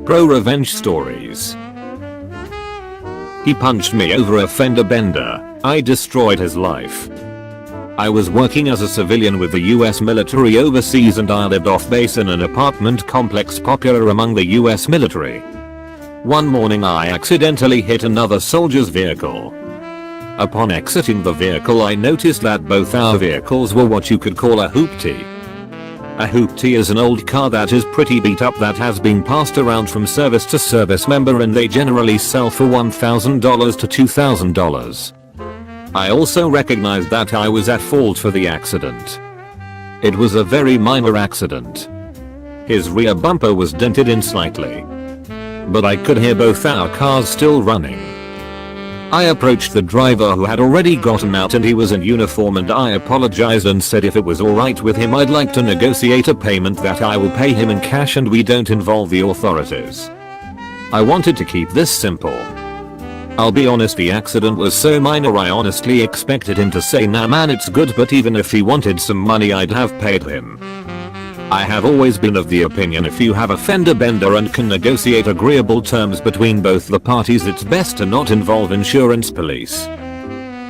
ProRevenge stories. He punched me over a fender bender. I destroyed his life. I was working as a civilian with the US military overseas and I lived off base in an apartment complex popular among the US military. One morning I accidentally hit another soldier's vehicle. Upon exiting the vehicle I noticed that both our vehicles were what you could call a hoopty. A hoopty is an old car that is pretty beat up that has been passed around from service to service member and they generally sell for $1,000 to $2,000. I also recognized that I was at fault for the accident. It was a very minor accident. His rear bumper was dented in slightly. But I could hear both our cars still running. I approached the driver who had already gotten out and he was in uniform and I apologized and said if it was alright with him I'd like to negotiate a payment that I will pay him in cash and we don't involve the authorities. I wanted to keep this simple. I'll be honest, the accident was so minor I honestly expected him to say nah man it's good, but even if he wanted some money I'd have paid him. I have always been of the opinion if you have a fender bender and can negotiate agreeable terms between both the parties it's best to not involve insurance police.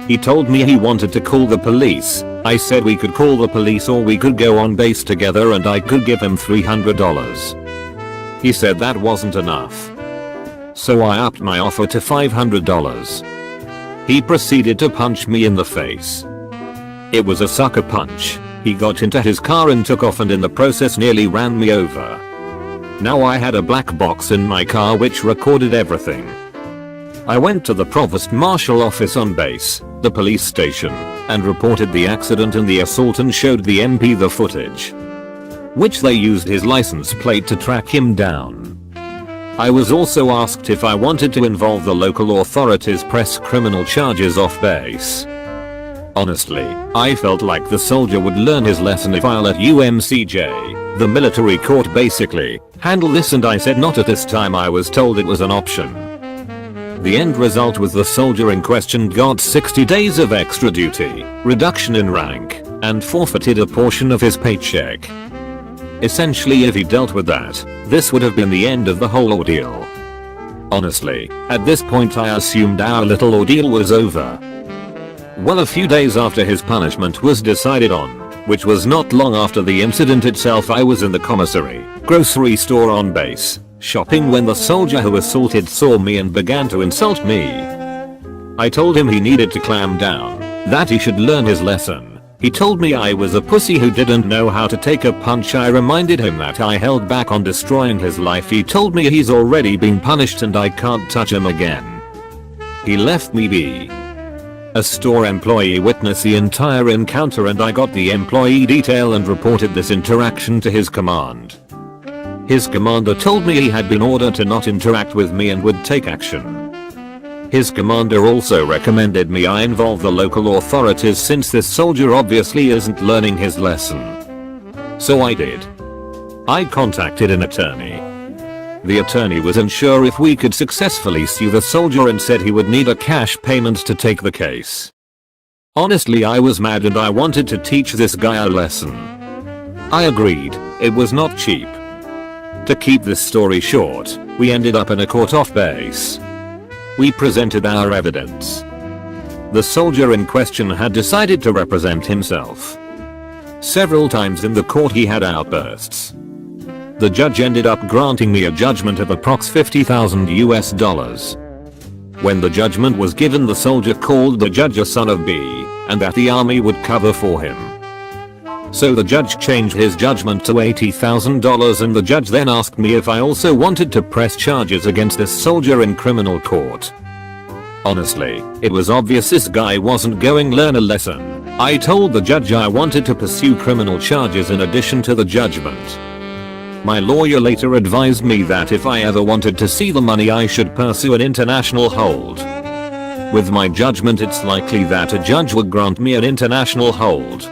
He told me he wanted to call the police. I said we could call the police or we could go on base together and I could give him $300. He said that wasn't enough. So I upped my offer to $500. He proceeded to punch me in the face. It was a sucker punch. He got into his car and took off and in the process nearly ran me over. Now I had a black box in my car which recorded everything. I went to the Provost Marshal office on base, the police station, and reported the accident and the assault and showed the MP the footage, which they used his license plate to track him down. I was also asked if I wanted to involve the local authorities press criminal charges off base. Honestly, I felt like the soldier would learn his lesson if I let UMCJ, the military court basically, handle this and I said not at this time. I was told it was an option. The end result was the soldier in question got 60 days of extra duty, reduction in rank, and forfeited a portion of his paycheck. Essentially if he dealt with that, this would have been the end of the whole ordeal. Honestly, at this point I assumed our little ordeal was over. Well, a few days after his punishment was decided on, which was not long after the incident itself, I was in the commissary, grocery store on base, shopping when the soldier who assaulted saw me and began to insult me. I told him he needed to clam down, that he should learn his lesson. He told me I was a pussy who didn't know how to take a punch. I reminded him that I held back on destroying his life. He told me he's already been punished and I can't touch him again. He left me be. A store employee witnessed the entire encounter and I got the employee detail and reported this interaction to his command. His commander told me he had been ordered to not interact with me and would take action. His commander also recommended me I involve the local authorities since this soldier obviously isn't learning his lesson. So I did. I contacted an attorney. The attorney was unsure if we could successfully sue the soldier and said he would need a cash payment to take the case. Honestly, I was mad and I wanted to teach this guy a lesson. I agreed, it was not cheap. To keep this story short, we ended up in a court off base. We presented our evidence. The soldier in question had decided to represent himself. Several times in the court he had outbursts. The judge ended up granting me a judgment of approx $50,000. When the judgment was given, the soldier called the judge a son of B, and that the army would cover for him. So the judge changed his judgment to $80,000 and the judge then asked me if I also wanted to press charges against this soldier in criminal court. Honestly, it was obvious this guy wasn't going to learn a lesson. I told the judge I wanted to pursue criminal charges in addition to the judgment. My lawyer later advised me that if I ever wanted to see the money I should pursue an international hold. With my judgment it's likely that a judge would grant me an international hold.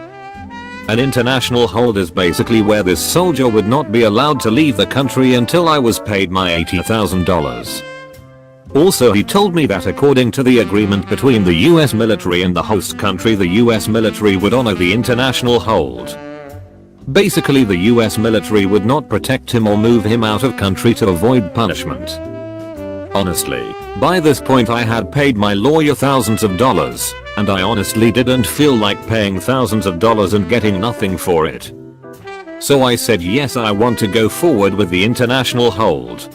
An international hold is basically where this soldier would not be allowed to leave the country until I was paid my $80,000. Also, he told me that according to the agreement between the US military and the host country, the US military would honor the international hold. Basically, the US military would not protect him or move him out of country to avoid punishment. Honestly, by this point I had paid my lawyer thousands of dollars, and I honestly didn't feel like paying thousands of dollars and getting nothing for it. So I said yes, I want to go forward with the international hold.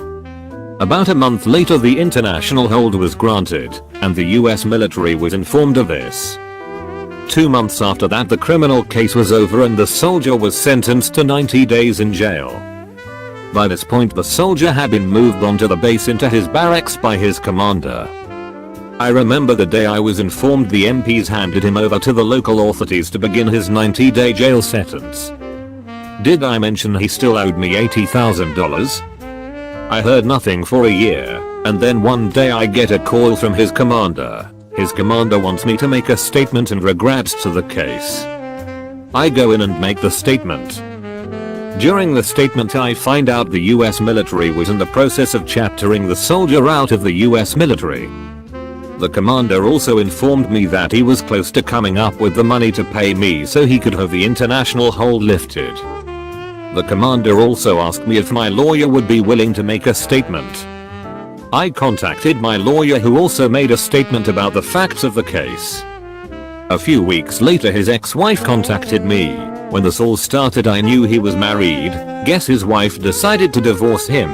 About a month later the international hold was granted, and the US military was informed of this. 2 months after that the criminal case was over and the soldier was sentenced to 90 days in jail. By this point the soldier had been moved onto the base into his barracks by his commander. I remember the day I was informed the MPs handed him over to the local authorities to begin his 90-day jail sentence. Did I mention he still owed me $80,000? I heard nothing for a year, and then one day I get a call from his commander. His commander wants me to make a statement in regards to the case. I go in and make the statement. During the statement I find out the US military was in the process of chaptering the soldier out of the US military. The commander also informed me that he was close to coming up with the money to pay me so he could have the international hold lifted. The commander also asked me if my lawyer would be willing to make a statement. I contacted my lawyer who also made a statement about the facts of the case. A few weeks later his ex-wife contacted me. When this all started I knew he was married. Guess his wife decided to divorce him.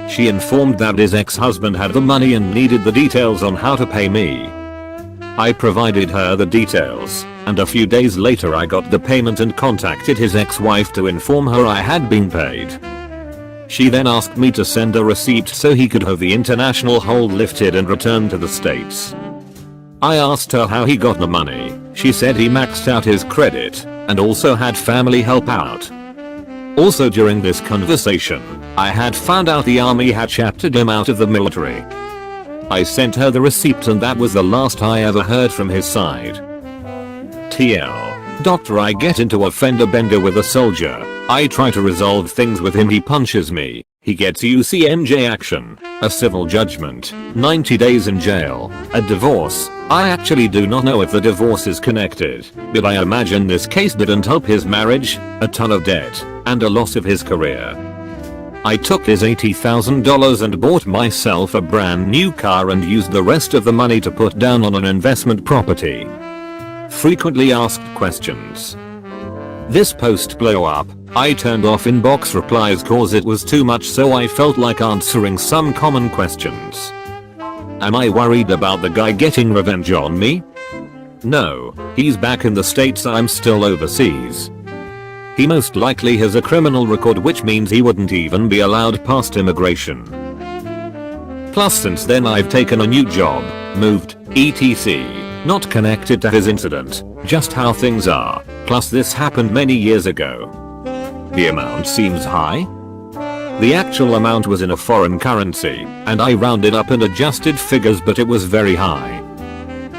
She informed that his ex-husband had the money and needed the details on how to pay me. I provided her the details, and a few days later I got the payment and contacted his ex-wife to inform her I had been paid. She then asked me to send a receipt so he could have the international hold lifted and returned to the States. I asked her how he got the money. She said he maxed out his credit and also had family help out. Also during this conversation, I had found out the army had chaptered him out of the military. I sent her the receipt and that was the last I ever heard from his side. TL. Doctor, I get into a fender bender with a soldier. I try to resolve things with him, he punches me. He gets UCMJ action, a civil judgment, 90 days in jail, a divorce. I actually do not know if the divorce is connected, but I imagine this case didn't help his marriage, a ton of debt, and a loss of his career. I took his $80,000 and bought myself a brand new car and used the rest of the money to put down on an investment property. Frequently asked questions. This post blow up. I turned off inbox replies cause it was too much, so I felt like answering some common questions. Am I worried about the guy getting revenge on me? No, he's back in the States, I'm still overseas. He most likely has a criminal record, which means he wouldn't even be allowed past immigration. Plus since then I've taken a new job, moved, etc. Not connected to his incident, just how things are. Plus this happened many years ago. The amount seems high? The actual amount was in a foreign currency, and I rounded up and adjusted figures, but it was very high.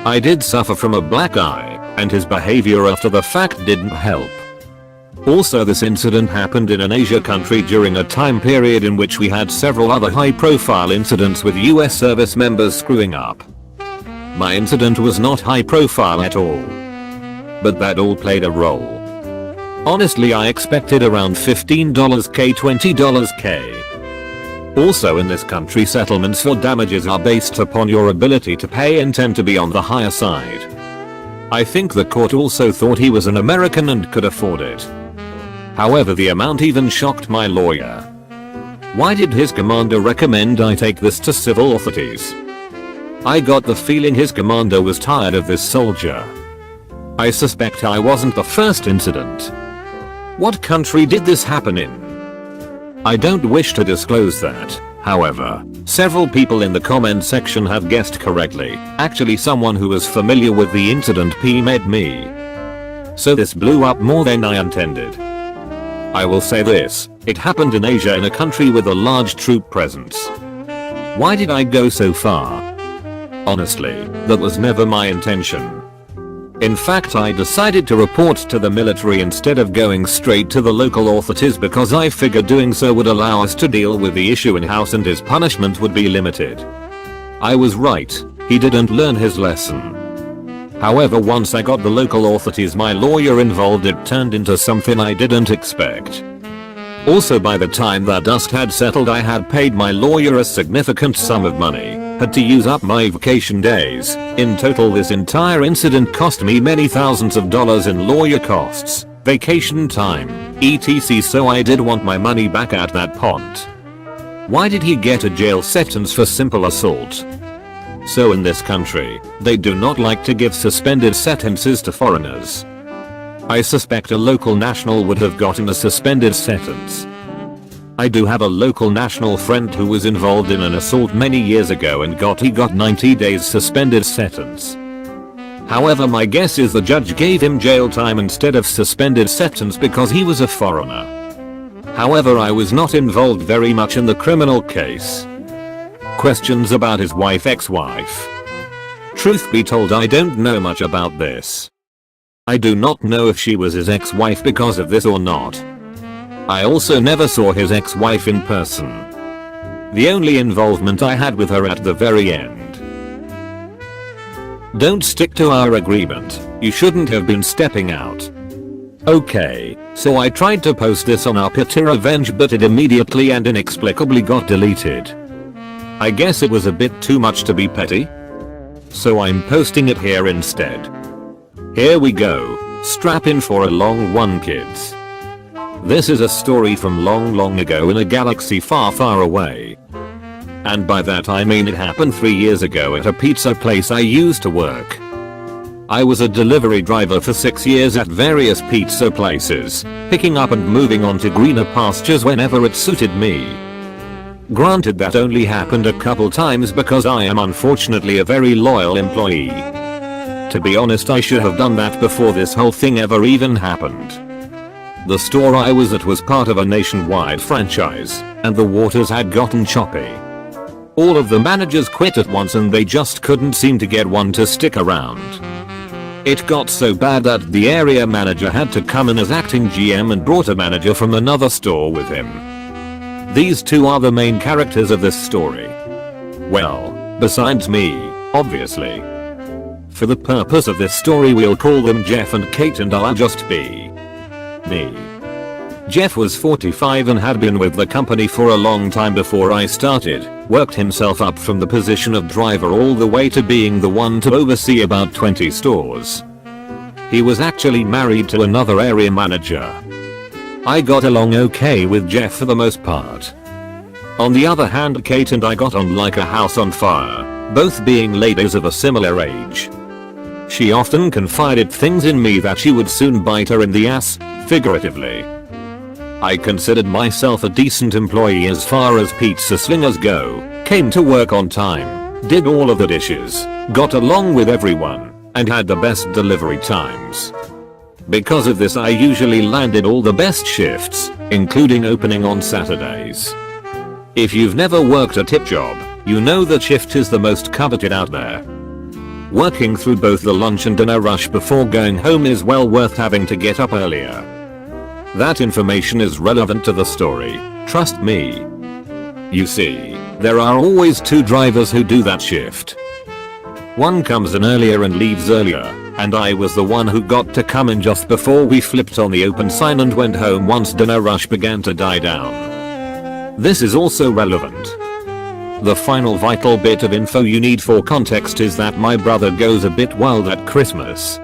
I did suffer from a black eye, and his behavior after the fact didn't help. Also this incident happened in an Asia country during a time period in which we had several other high-profile incidents with US service members screwing up. My incident was not high-profile at all. But that all played a role. Honestly, I expected around $15k, $20k. Also in this country, settlements for damages are based upon your ability to pay and tend to be on the higher side. I think the court also thought he was an American and could afford it. However, the amount even shocked my lawyer. Why did his commander recommend I take this to civil authorities? I got the feeling his commander was tired of this soldier. I suspect I wasn't the first incident. What country did this happen in? I don't wish to disclose that. However, several people in the comment section have guessed correctly. Actually, someone who was familiar with the incident PM'd me. So this blew up more than I intended. I will say this, it happened in Asia, in a country with a large troop presence. Why did I go so far? Honestly, that was never my intention. In fact, I decided to report to the military instead of going straight to the local authorities because I figured doing so would allow us to deal with the issue in-house and his punishment would be limited. I was right, he didn't learn his lesson. However, once I got the local authorities my lawyer involved, it turned into something I didn't expect. Also, by the time the dust had settled, I had paid my lawyer a significant sum of money, had to use up my vacation days. In total, this entire incident cost me many thousands of dollars in lawyer costs, vacation time, etc. So I did want my money back at that point. Why did he get a jail sentence for simple assault? So in this country, they do not like to give suspended sentences to foreigners. I suspect a local national would have gotten a suspended sentence. I do have a local national friend who was involved in an assault many years ago and he got 90 days suspended sentence. However, my guess is the judge gave him jail time instead of suspended sentence because he was a foreigner. However, I was not involved very much in the criminal case. Questions about his ex-wife. Truth be told, I don't know much about this. I do not know if she was his ex-wife because of this or not. I also never saw his ex-wife in person. The only involvement I had with her at the very end. Don't stick to our agreement. You shouldn't have been stepping out. Okay, so I tried to post this on our ProRevenge, but it immediately and inexplicably got deleted. I guess it was a bit too much to be petty. So I'm posting it here instead. Here we go. Strap in for a long one, kids. This is a story from long ago in a galaxy far away. And by that I mean it happened 3 years ago at a pizza place I used to work. I was a delivery driver for 6 years at various pizza places, picking up and moving on to greener pastures whenever it suited me. Granted, that only happened a couple times because I am unfortunately a very loyal employee. To be honest, I should have done that before this whole thing ever even happened. The store I was at was part of a nationwide franchise, and the waters had gotten choppy. All of the managers quit at once and they just couldn't seem to get one to stick around. It got so bad that the area manager had to come in as acting GM and brought a manager from another store with him. These two are the main characters of this story. Well, besides me, obviously. For the purpose of this story, we'll call them Jeff and Kate, and I'll just be me. Jeff was 45 and had been with the company for a long time before I started, worked himself up from the position of driver all the way to being the one to oversee about 20 stores. He was actually married to another area manager. I got along okay with Jeff for the most part. On the other hand, Kate and I got on like a house on fire, both being ladies of a similar age. She often confided things in me that she would soon bite her in the ass, figuratively. I considered myself a decent employee as far as pizza slingers go, came to work on time, did all of the dishes, got along with everyone, and had the best delivery times. Because of this, I usually landed all the best shifts, including opening on Saturdays. If you've never worked a tip job, you know that shift is the most coveted out there. Working through both the lunch and dinner rush before going home is well worth having to get up earlier. That information is relevant to the story, trust me. You see, there are always two drivers who do that shift. One comes in earlier and leaves earlier, and I was the one who got to come in just before we flipped on the open sign and went home once dinner rush began to die down. This is also relevant. The final vital bit of info you need for context is that my brother goes a bit wild at Christmas.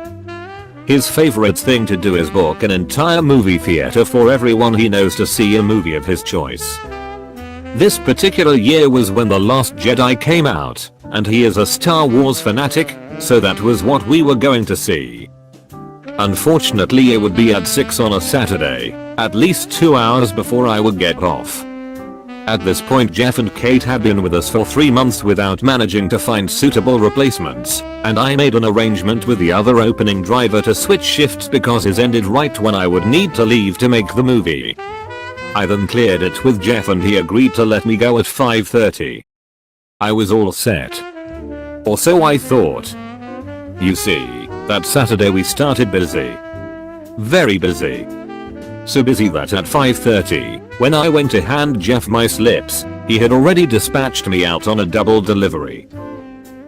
His favorite thing to do is book an entire movie theater for everyone he knows to see a movie of his choice. This particular year was when The Last Jedi came out, and he is a Star Wars fanatic, so that was what we were going to see. Unfortunately, it would be at 6 on a Saturday, at least 2 hours before I would get off. At this point, Jeff and Kate had been with us for 3 months without managing to find suitable replacements, and I made an arrangement with the other opening driver to switch shifts because his ended right when I would need to leave to make the movie. I then cleared it with Jeff and he agreed to let me go at 5:30. I was all set. Or so I thought. You see, that Saturday we started busy. Very busy. So busy that at 5:30, when I went to hand Jeff my slips, he had already dispatched me out on a double delivery.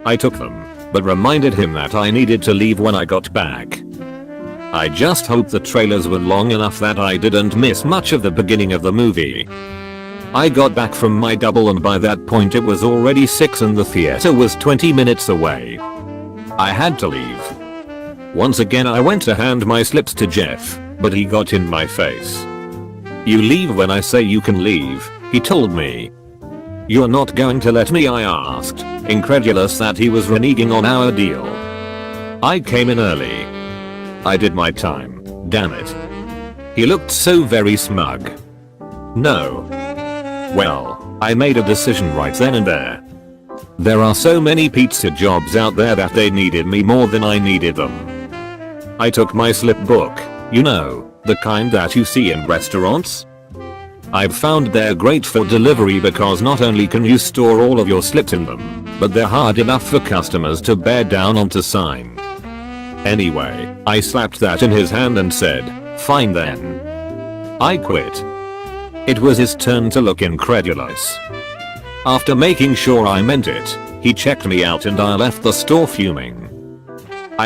I took them, but reminded him that I needed to leave when I got back. I just hope the trailers were long enough that I didn't miss much of the beginning of the movie. I got back from my double and by that point it was already 6 and the theater was 20 minutes away. I had to leave. Once again I went to hand my slips to Jeff, but he got in my face. "You leave when I say you can leave," he told me. "You're not going to let me?" I asked, incredulous that he was reneging on our deal. I came in early. I did my time, damn it. He looked so very smug. No. Well, I made a decision right then and there. There are so many pizza jobs out there that they needed me more than I needed them. I took my slip book, you know, the kind that you see in restaurants. I've found they're great for delivery because not only can you store all of your slips in them, but they're hard enough for customers to bear down on to sign. Anyway, I slapped that in his hand and said, "Fine then." I quit. It was his turn to look incredulous. After making sure I meant it, he checked me out and I left the store fuming.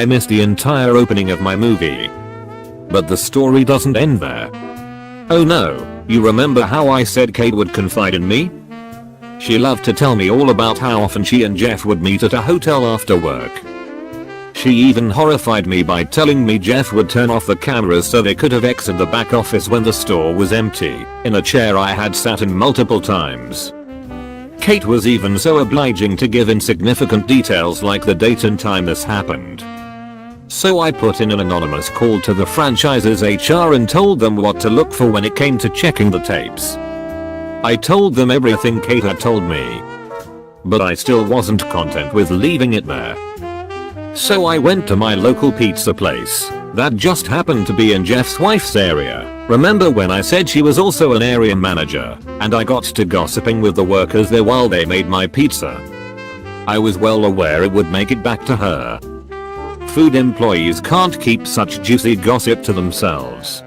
I missed the entire opening of my movie. But the story doesn't end there. Oh no, you remember how I said Kate would confide in me? She loved to tell me all about how often she and Jeff would meet at a hotel after work. She even horrified me by telling me Jeff would turn off the cameras so they could have exited the back office when the store was empty, in a chair I had sat in multiple times. Kate was even so obliging to give insignificant details like the date and time this happened. So I put in an anonymous call to the franchise's HR and told them what to look for when it came to checking the tapes. I told them everything Kate had told me. But I still wasn't content with leaving it there. So I went to my local pizza place that just happened to be in Jeff's wife's area. Remember when I said she was also an area manager, and I got to gossiping with the workers there while they made my pizza. I was well aware it would make it back to her. Food employees can't keep such juicy gossip to themselves.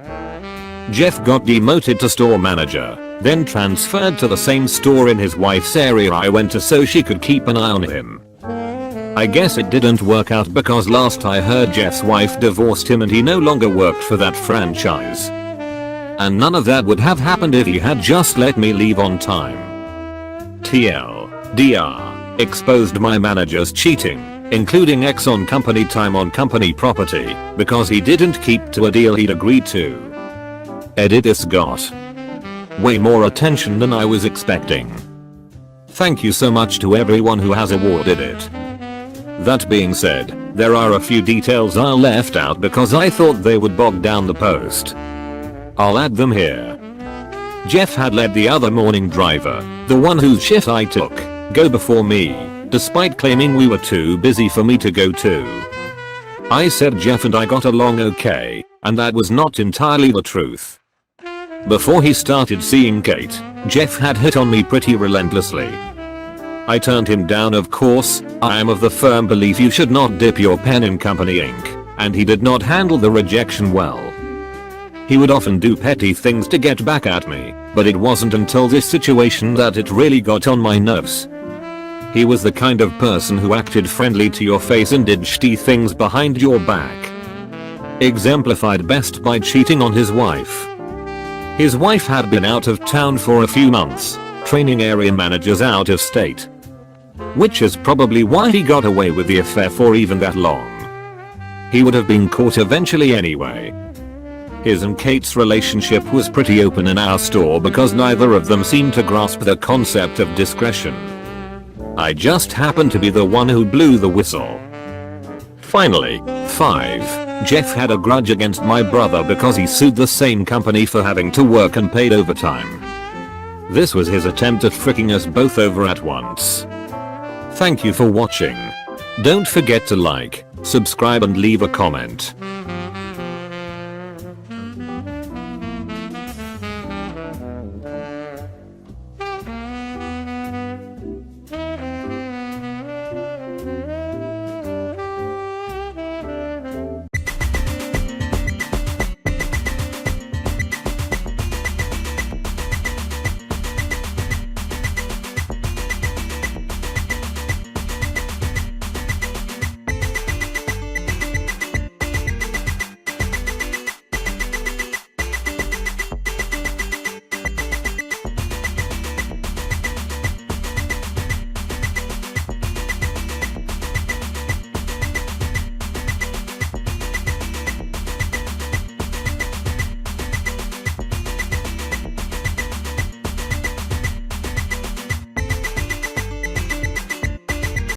Jeff got demoted to store manager, then transferred to the same store in his wife's area I went to so she could keep an eye on him. I guess it didn't work out because last I heard Jeff's wife divorced him and he no longer worked for that franchise. And none of that would have happened if he had just let me leave on time. TLDR, exposed my manager's cheating, including X on company time on company property, because he didn't keep to a deal he'd agreed to. Edit: this got way more attention than I was expecting. Thank you so much to everyone who has awarded it. That being said, there are a few details I left out because I thought they would bog down the post. I'll add them here. Jeff had let the other morning driver, the one whose shift I took, go before me, despite claiming we were too busy for me to go too. I said Jeff and I got along okay, and that was not entirely the truth. Before he started seeing Kate, Jeff had hit on me pretty relentlessly. I turned him down, of course. I am of the firm belief you should not dip your pen in company ink, and he did not handle the rejection well. He would often do petty things to get back at me, but it wasn't until this situation that it really got on my nerves. He was the kind of person who acted friendly to your face and did shitty things behind your back. Exemplified best by cheating on his wife. His wife had been out of town for a few months, training area managers out of state. Which is probably why he got away with the affair for even that long. He would have been caught eventually anyway. His and Kate's relationship was pretty open in our store because neither of them seemed to grasp the concept of discretion. I just happened to be the one who blew the whistle. Finally, 5. Jeff had a grudge against my brother because he sued the same company for having to work and paid overtime. This was his attempt at fricking us both over at once. Thank you for watching. Don't forget to like, subscribe and leave a comment.